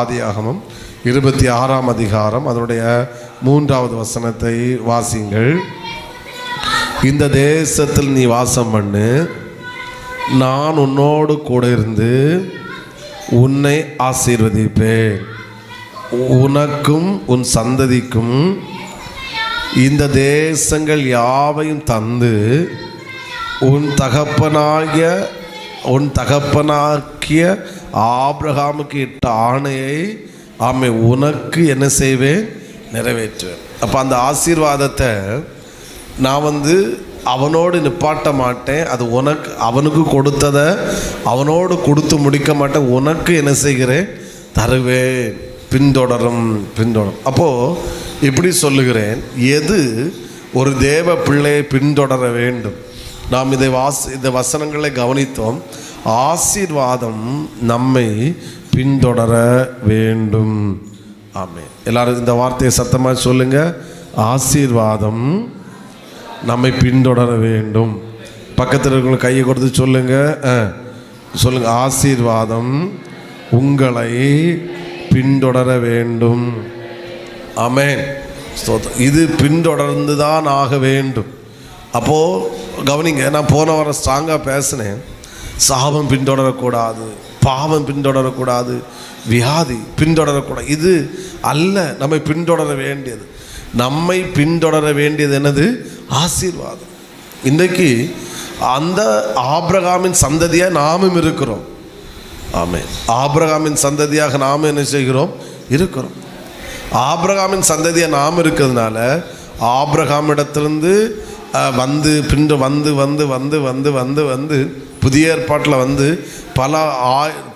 ஆதியாகமம் 26ஆம் அதிகாரம் அதனுடைய 3வது வசனத்தை வாசிங்கள். இந்த தேசத்தில் நீ வாசம் பண்ணு, நான் உன்னோடு கூட இருந்து உன்னை ஆசீர்வதிப்பேன், உனக்கும் உன் சந்ததிக்கும் இந்த தேசங்கள் யாவையும் தந்து உன் தகப்பனாக்கிய ஆபிரகாமுக்கு இட்ட ஆணையை உனக்கு என்ன செய்வேன், நிறைவேற்றுவேன். அப்போ அந்த ஆசீர்வாதத்தை நான் அவனோடு நிப்பாட்ட மாட்டேன். அது அவனுக்கு கொடுத்ததை அவனோடு கொடுத்து முடிக்க மாட்டேன். உனக்கு என்ன செய்கிறேன், தருவேன், பின்தொடரும். அப்போது இப்படி சொல்லுகிறேன், எது ஒரு தேவ பிள்ளையை பின்தொடர வேண்டும். நாம் இந்த வசனங்களை கவனித்தோம். ஆசீர்வாதம் நம்மை பின்தொடர வேண்டும். ஆமென். எல்லாரும் இந்த வார்த்தையை சத்தமாக சொல்லுங்க. ஆசீர்வாதம் நம்மை பின்தொடர வேண்டும். பக்கத்தில் இருக்கிற கையை கொடுத்து சொல்லுங்க. ஆசீர்வாதம் உங்களை பின்தொடர வேண்டும். ஆமென். இது பின்தொடர்ந்து தான் ஆக வேண்டும். அப்போது கவனிங்க, நான் போன வாரம் ஸ்ட்ராங்காக பேசினேன். சாபம் பின்தொடரக்கூடாது, பாவம் பின்தொடரக்கூடாது, வியாதி பின்தொடரக்கூடாது. இது அல்ல நம்மை பின்தொடர வேண்டியது. நம்மை பின்தொடர வேண்டியது என்னது? ஆசீர்வாதம். இன்றைக்கு அந்த ஆபிரகாமின் சந்ததியாக நாமும் இருக்கிறோம். ஆமென். ஆபிரகாமின் சந்ததியாக நாம் என்ன செய்கிறோம்? இருக்கிறோம். ஆபிரகாமின் சந்ததியாக நாம் இருக்கிறதுனால ஆபிரகாமிடத்திலிருந்து வந்து புதிய ஏற்பாட்டில்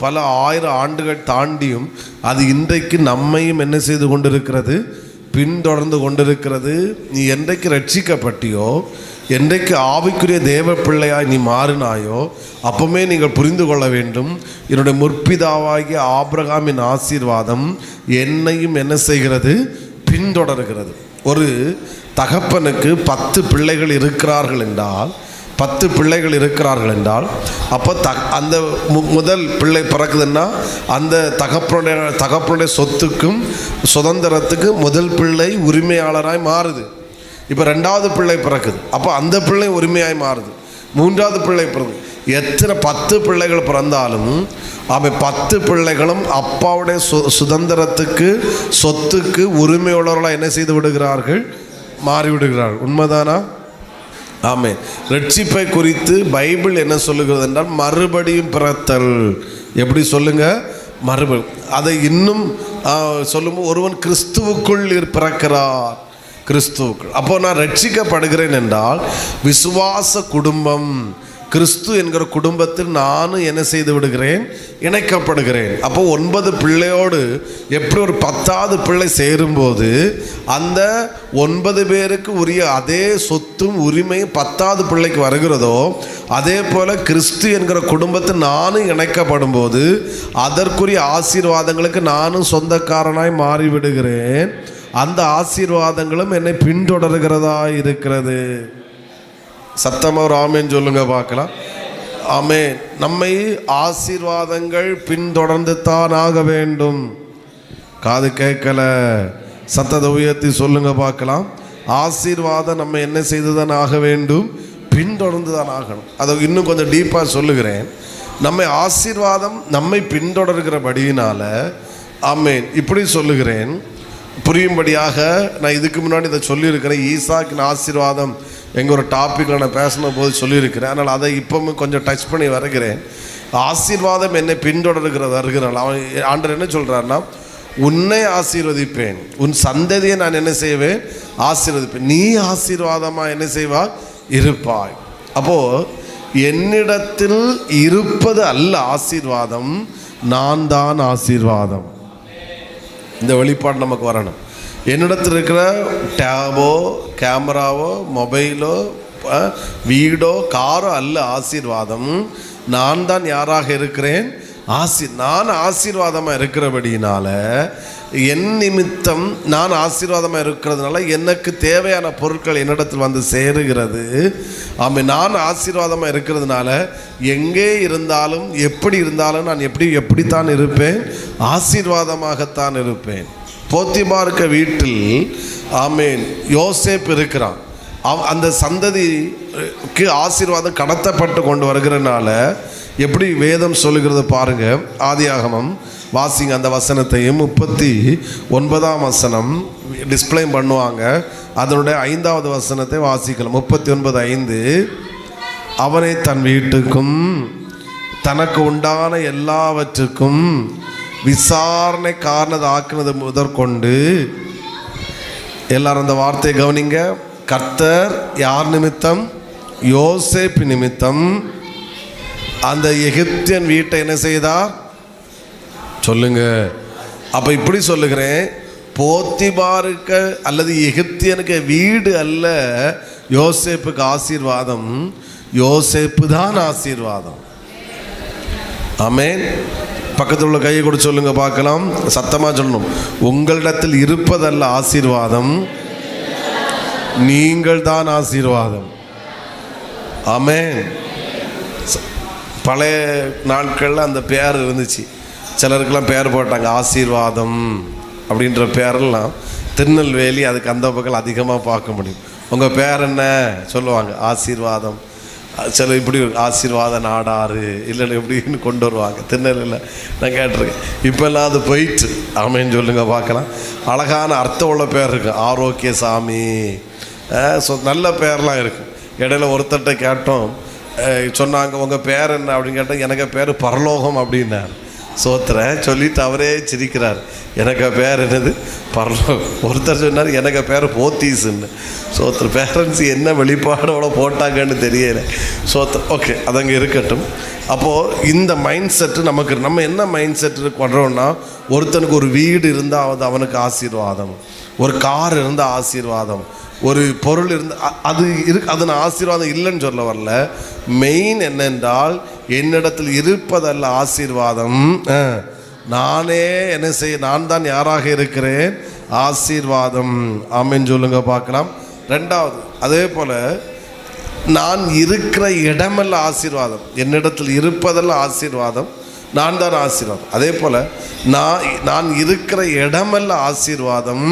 பல ஆயிரம் ஆண்டுகள் தாண்டியும் அது இன்றைக்கு நம்மையும் என்ன செய்து கொண்டிருக்கிறது? பின்தொடர்ந்து கொண்டிருக்கிறது. நீ என்றைக்கு ரட்சிக்கப்பட்டியோ, என்றைக்கு ஆவிக்குரிய தேவ பிள்ளையாய் நீ மாறினாயோ, அப்பவுமே நீங்கள் புரிந்து கொள்ள வேண்டும், என்னுடைய முற்பிதாவாகிய ஆபிரகாமின் ஆசீர்வாதம் என்னையும் என்ன செய்கிறது? பின்தொடர்கிறது. ஒரு தகப்பனுக்கு 10 பிள்ளைகள் இருக்கிறார்கள் என்றால் அப்போ அந்த முதல் பிள்ளை பிறக்குதுன்னா அந்த தகப்பனுடைய சொத்துக்கும் சுதந்திரத்துக்கும் முதல் பிள்ளை உரிமையாளராய் மாறுது. இப்போ 2வது பிள்ளை பிறக்குது, அப்போ அந்த பிள்ளை உரிமையாய் மாறுது. 3வது பிள்ளை பிறகு எத்தனை 10 பிள்ளைகள் பிறந்தாலும் 10 பிள்ளைகளும் அப்பாவுடைய சுதந்திரத்துக்கு சொத்துக்கு உரிமையுள்ளவர்களாக என்ன செய்து விடுகிறார்கள்? மாறிவிடுகிறார்கள். உண்மைதானா? ஆமென். ரட்சிப்பை குறித்து பைபிள் என்ன சொல்லுகிறது என்றால் மறுபடியும் பிறத்தல். எப்படி சொல்லுங்க? மறுபடி. அதை இன்னும் சொல்லும்போது ஒருவன் கிறிஸ்துவுக்குள் பிறக்கிறார். கிறிஸ்துவுக்குள். அப்போ நான் ரட்சிக்கப்படுகிறேன் என்றால் விசுவாச குடும்பம், கிறிஸ்து என்கிற குடும்பத்தில் நானும் என்ன செய்து விடுகிறேன்? இணைக்கப்படுகிறேன். அப்போ 9 பிள்ளையோடு எப்படி ஒரு 10வது பிள்ளை சேரும்போது அந்த 9 பேருக்கு உரிய அதே சொத்தும் உரிமையும் 10வது பிள்ளைக்கு வருகிறதோ, அதே போல் கிறிஸ்து என்கிற குடும்பத்தில் நானும் இணைக்கப்படும் போது அதற்குரிய ஆசீர்வாதங்களுக்கு நானும் சொந்தக்காரனாய் மாறிவிடுகிறேன். அந்த ஆசீர்வாதங்களும் என்னை பின்தொடர்கிறதா இருக்கிறது. சத்தமாக ஒரு ஆமேன் சொல்லுங்க பார்க்கலாம். ஆமென். நம்மை ஆசீர்வாதங்கள் பின்தொடர்ந்து தான் ஆக வேண்டும். காது கேட்கல, சத்தத்தை உயர்த்தி சொல்லுங்க பார்க்கலாம். ஆசீர்வாதம் நம்ம என்ன செய்து தான் ஆக வேண்டும்? பின்தொடர்ந்து தான் ஆகணும். அதை இன்னும் கொஞ்சம் டீப்பாக சொல்லுகிறேன். நம்மை ஆசீர்வாதம் நம்மை பின்தொடர்கிறபடியினால, ஆமென், இப்படி சொல்லுகிறேன் புரியும்படியாக. நான் இதுக்கு முன்னாடி இதை சொல்லியிருக்கிறேன். ஈசாக்கின் ஆசீர்வாதம் எங்கள் ஒரு டாப்பிக்கில் நான் பேசின போது சொல்லியிருக்கிறேன். அதனால் அதை இப்போவும் கொஞ்சம் டச் பண்ணி வருகிறேன். ஆசீர்வாதம் என்னை வருகிறாள். அவன் ஆண்டவர் என்ன சொல்கிறாருன்னா, உன்னை ஆசீர்வதிப்பேன், உன் சந்ததியை நான் என்ன செய்வேன்? ஆசீர்வதிப்பேன். நீ ஆசீர்வாதமாக என்ன செய்வாய்? இருப்பாய். அப்போது என்னிடத்தில் இருப்பது அல்ல ஆசீர்வாதம், நான் தான் ஆசீர்வாதம். இந்த வெளிப்பாடு நமக்கு வரணும். என்னிடத்தில் இருக்கிற டேபோ, கேமராவோ, மொபைலோ, வீடோ, காரோ அல்ல ஆசீர்வாதம். நான் தான் யாராக இருக்கிறேன்? நான் ஆசீர்வாதமாக இருக்கிறபடினால, என் நிமித்தம் நான் ஆசீர்வாதமாக இருக்கிறதுனால எனக்கு தேவையான பொருட்கள் என்னிடத்தில் வந்து சேருகிறது. ஆமாம், நான் ஆசீர்வாதமாக இருக்கிறதுனால எங்கே இருந்தாலும் எப்படி இருந்தாலும் நான் எப்படித்தான் இருப்பேன்? ஆசீர்வாதமாகத்தான் இருப்பேன். போத்திபாருக்கு வீட்டில் ஆமேன் யோசேப்பு இருக்கிறான். அந்த சந்ததிக்கு ஆசீர்வாதம் கடத்தப்பட்டு கொண்டு வருகிறனால எப்படி வேதம் சொல்லுகிறது பாருங்க. ஆதியாகமம் வாசிங்க, அந்த வசனத்தையும் 39ஆம் வசனம் டிஸ்பிளே பண்ணுவாங்க. அதனுடைய 5வது வசனத்தை வாசிக்கலாம். 39:5. அவனை தன் வீட்டுக்கும் தனக்கு உண்டான எல்லாவற்றுக்கும் விசாரணை காரணத்தை ஆக்குனது முதற்கொண்டு, எல்லாரும் அந்த வார்த்தையை கவனிங்க. கர்த்தர் யார் நிமித்தம்? யோசேப்பு நிமித்தம் அந்த எகிப்தியன் வீட்டை என்ன செய்தார்? சொல்லுங்க. அப்ப இப்படி சொல்லுகிறேன், போத்திபாருக்கு அல்லது எகிப்தியனுக்கு வீடு அல்ல யோசேப்புக்கு ஆசீர்வாதம், யோசேப்பு தான் ஆசீர்வாதம். ஆமென். பக்கத்தில் உள்ள கையை கூட சொல்லுங்க பார்க்கலாம். சத்தமா சொல்லணும். உங்களிடத்தில் இருப்பதல்ல ஆசீர்வாதம், நீங்கள் தான் ஆசீர்வாதம். ஆமென். பழைய நாட்களில் அந்த பேர் இருந்துச்சு. சிலருக்கெல்லாம் பேர் போட்டாங்க ஆசீர்வாதம் அப்படின்ற பேரெல்லாம். திருநெல்வேலி அதுக்கு அந்த பக்கம் அதிகமாக பார்க்க முடியும். உங்கள் பேர் என்ன சொல்லுவாங்க? ஆசீர்வாதம். சில இப்படி ஆசீர்வாத நாடாறு இல்லைன்னு எப்படின்னு கொண்டு வருவாங்க. திருநெல்வேலியில் நான் கேட்டிருக்கேன். இப்போல்லாம் அது போயிட்டு. ஆமேன்னு சொல்லுங்க பார்க்கலாம். அழகான அர்த்தம் உள்ள பேர் இருக்கு. ஆரோக்கிய சாமி, நல்ல பேர்லாம் இருக்குது. இடையில ஒருத்தர்கிட்ட கேட்டோம், சொன்னாங்க உங்கள் பேர் என்ன அப்படின்னு கேட்டால், எனக்கு பேர் பரலோகம் அப்படின்னார். சோத்திரன் சொல்லிட்டு அவரே சிரிக்கிறார். எனக்கு பேர் என்னது? பரலோகம். ஒருத்தர் சொன்னார் எனக்கு பேர் போத்தீஸுன்னு. சோத்திர பேரண்ட்ஸ் என்ன வெளிப்பாடோட போட்டாங்கன்னு தெரியல. சோத்திர ஓகே, அதங்க இருக்கட்டும். அப்போது இந்த மைண்ட் செட்டு நமக்கு, நம்ம என்ன மைண்ட் செட்டு பண்ணுறோன்னா, ஒருத்தனுக்கு ஒரு வீடு இருந்தால் அது அவனுக்கு ஆசீர்வாதம், ஒரு கார் இருந்தால் ஆசீர்வாதம், ஒரு பொருள் இருந்தால் அது இருக்கு, அது நான் ஆசீர்வாதம் இல்லைன்னு சொல்ல வரல. மெயின் என்னென்றால், என்னிடத்தில் இருப்பதல்ல ஆசீர்வாதம், நானே என்ன செய்ய, நான் தான் யாராக இருக்கிறேன்? ஆசீர்வாதம். ஆமென் சொல்லுங்க பார்க்கலாம். ரெண்டாவது, அதே போல் நான் இருக்கிற இடமல்ல ஆசீர்வாதம், என்னிடத்தில் இருப்பதல்ல ஆசீர்வாதம், நான் தான் ஆசீர்வாதம். அதே போல் நான் இருக்கிற இடமல்ல ஆசீர்வாதம்,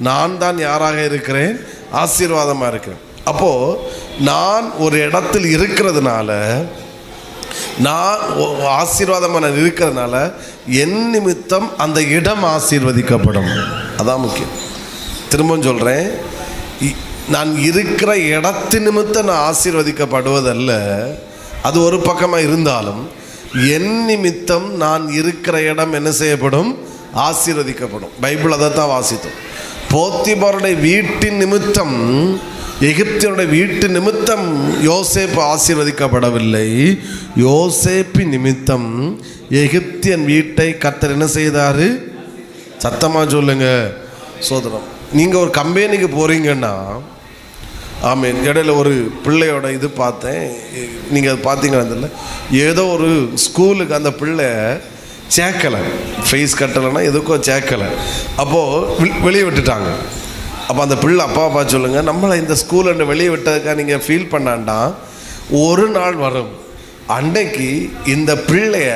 நான் தான் யாராக இருக்கிறேன்? ஆசீர்வாதமாக இருக்கிறேன். அப்போது நான் ஒரு இடத்தில் இருக்கிறதுனால, நான் ஆசீர்வாதமாக நான் இருக்கிறதுனால என் நிமித்தம் அந்த இடம் ஆசீர்வதிக்கப்படும். அதான் முக்கியம். திரும்பவும் சொல்கிறேன், நான் இருக்கிற இடத்து நிமித்தம் நான் ஆசீர்வதிக்கப்படுவதல்ல. அது ஒரு பக்கமாக இருந்தாலும் என் நிமித்தம் நான் இருக்கிற இடம் என்ன செய்யப்படும்? ஆசீர்வதிக்கப்படும். பைபிள் அதை தான் வாசித்தோம். போத்திபாருடைய வீட்டின் நிமித்தம், எகிப்தியனுடைய வீட்டு நிமித்தம் யோசேப்பு ஆசீர்வதிக்கப்படவில்லை. யோசேப்பின் நிமித்தம் எகிப்தியன் வீட்டை கர்த்தர் என்ன செய்தார்? சத்தமாக சொல்லுங்க. சோதரம். நீங்கள் ஒரு கம்பெனிக்கு போகிறீங்கன்னா, ஆமீன், இடையில ஒரு பிள்ளையோட இது பார்த்தேன், நீங்கள் அது பார்த்தீங்கன்னா இல்லை, ஏதோ ஒரு ஸ்கூலுக்கு அந்த பிள்ளை சேர்க்கலை, ஃபீஸ் கட்டலைன்னா எதுக்கோ சேர்க்கலை. அப்போது வெளியே விட்டுட்டாங்க. அப்போ அந்த பிள்ளை அப்பா சொல்லுங்கள், நம்மளை இந்த ஸ்கூலில் வெளியே விட்டதுக்காக நீங்கள் ஃபீல் பண்ணாண்டா, ஒரு நாள் வரும் அன்னைக்கு இந்த பிள்ளைய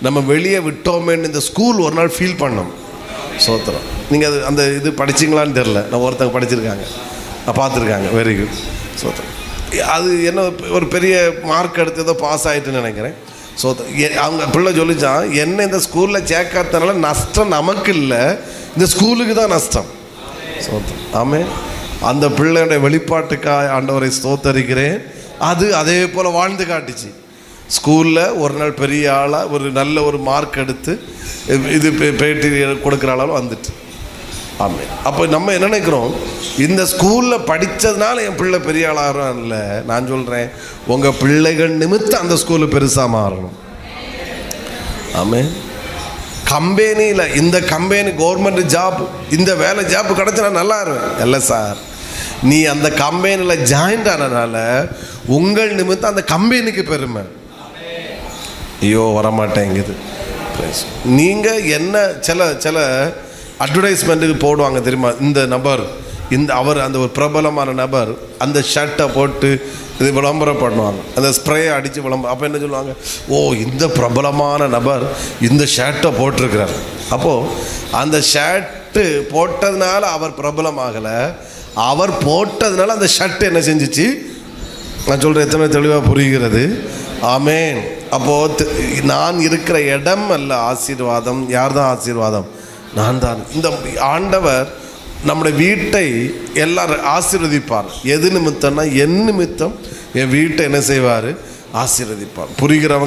நம்ம வெளியே விட்டோமேன்னு இந்த ஸ்கூல் ஒரு நாள் ஃபீல் பண்ணோம். சோத்திரம். நீங்கள் அது அந்த இது படிச்சிங்களான்னு தெரில, நான் ஒருத்தங்க படிச்சிருக்காங்க, நான் பார்த்துருக்காங்க. Very good. சோத்திரம். அது என்ன ஒரு பெரிய மார்க் எடுத்து ஏதோ பாஸ் ஆகிட்டுன்னு நினைக்கிறேன். ஸோ அவங்க பிள்ளை சொல்லிச்சான், என்ன இந்த ஸ்கூலில் சேர்க்காதனால நஷ்டம் நமக்கு இல்லை, இந்த ஸ்கூலுக்கு தான் நஷ்டம். ஸ்தோத்திரம். ஆமென். அந்த பிள்ளையோட வெளிப்பாட்டுக்காக ஆண்டவரை ஸ்தோத்தரிக்கிறேன். அது அதே போல் வாழ்ந்து காட்டுச்சு. ஸ்கூலில் ஒரு நாள் பெரிய ஆளாக ஒரு நல்ல ஒரு மார்க் எடுத்து இது பேட்டி கொடுக்குற அளவில் வந்துட்டு. ஆமென். அப்போ நம்ம என்ன நினைக்கிறோம், இந்த ஸ்கூலில் படித்ததுனால என் பிள்ளை பெரிய ஆளாகிறோம் இல்லை. நான் சொல்கிறேன், உங்கள் பிள்ளைகள் நிமித்தம் அந்த ஸ்கூலு பெருசாக மாறணும். ஆமென். கம்பெனியில் இந்த கம்பெனி கவர்மெண்ட் ஜாப், இந்த வேலை ஜாப் கிடச்சா நான் நல்லா இருவேன் இல்லை சார். நீ அந்த கம்பெனியில் ஜாயின் ஆனதுனால உங்கள் நிமித்தம் அந்த கம்பெனிக்கு பெருமை. ஐயோ வரமாட்டேங்குது. நீங்கள் என்ன சில அட்வர்டைஸ்மெண்ட்டுக்கு போடுவாங்க தெரியுமா, இந்த நபர் அவர் அந்த ஒரு பிரபலமான நபர் அந்த ஷர்ட்டை போட்டு இது விளம்பரம் பண்ணுவாங்க, அந்த ஸ்ப்ரே அடித்து விளம்பரம். அப்போ என்ன சொல்லுவாங்க, ஓ இந்த பிரபலமான நபர் இந்த ஷர்ட்டை போட்டிருக்கிறார். அப்போது அந்த ஷர்ட்டு போட்டதுனால அவர் பிரபலமாகலை, அவர் போட்டதுனால அந்த ஷர்ட் என்ன செஞ்சிச்சு. நான் சொல்கிறேன் எத்தனை தெளிவாக புரிகிறது? ஆமேன். அப்போது நான் இருக்கிற இடம் அல்ல ஆசீர்வாதம். யார் தான் ஆசீர்வாதம்? நான் தான். இந்த ஆண்டவர் நம்முடைய வீட்டை எல்லாரும் ஆசீர்வதிப்பார். எது நிமித்தம்னா என் நிமித்தம் என் வீட்டை என்ன செய்வார்? ஆசீர்வதிப்பார். புரிகிறவங்க